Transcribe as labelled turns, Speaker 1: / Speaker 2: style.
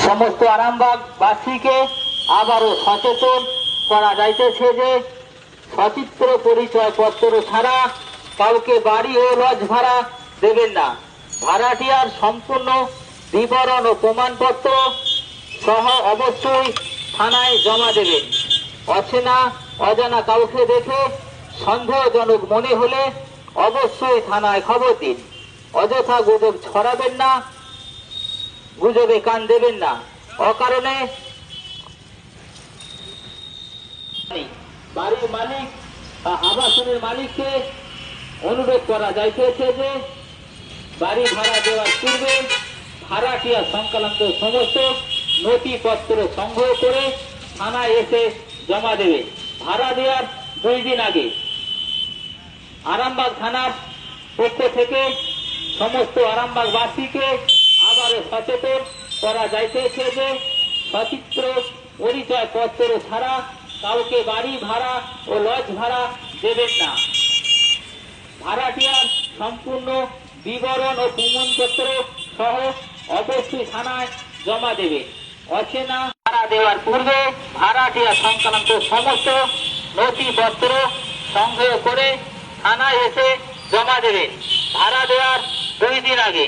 Speaker 1: সমস্ত আরামবাগবাসীকে আবারও সচেতন করা যাইতেছে যে সচিত্র পরিচয় পত্র ছাড়া কাউকে বাড়ি ও লজ ভাড়া দেবেন না। ভাড়াটিয়ার সম্পূর্ণ বিবরণ ও প্রমাণপত্র সহ অবশ্যই থানায় জমা দেবেন। অচেনা অজানা কাউকে দেখে সন্দেহজনক মনে হলে অবশ্যই থানায় খবর দিন। অযথা গুজব ছড়াবেন না, গুজবে কান দেবেন না। অকারণে বাড়ির মালিক বা আবাসনের মালিককে অনুরোধ করা যাইতেছে যে বাড়ি ভাড়া দেওয়ার পূর্বে ভাড়াটিয়া সংক্রান্ত সমস্ত নথিপত্র সংগ্রহ করে থানায় এসে জমা দেবে। ভাড়া দেওয়ার 2 দিন আগে আরামবাগ থানার পক্ষ থেকে সমস্ত আরামবাগবাসীকে আবারও সচেতন করা যাইতেছে যে সচিত্র পরিচয় পত্র ছাড়া কাউকে বাড়ি ভাড়া ও লজ ভাড়া দেবেন না। ভাড়াটিয়ার সম্পূর্ণ বিবরণ ও প্রমাণপত্র সহ অবশ্যই থানায় জমা দেবে। অচেনা ভাড়া দেওয়ার পূর্বে ভাড়াটিয়া সংক্রান্ত সমস্ত নথিপত্র সংগ্রহ করে থানায় এসে জমা দেবেন। ভাড়া দেওয়ার 2 দিন আগে।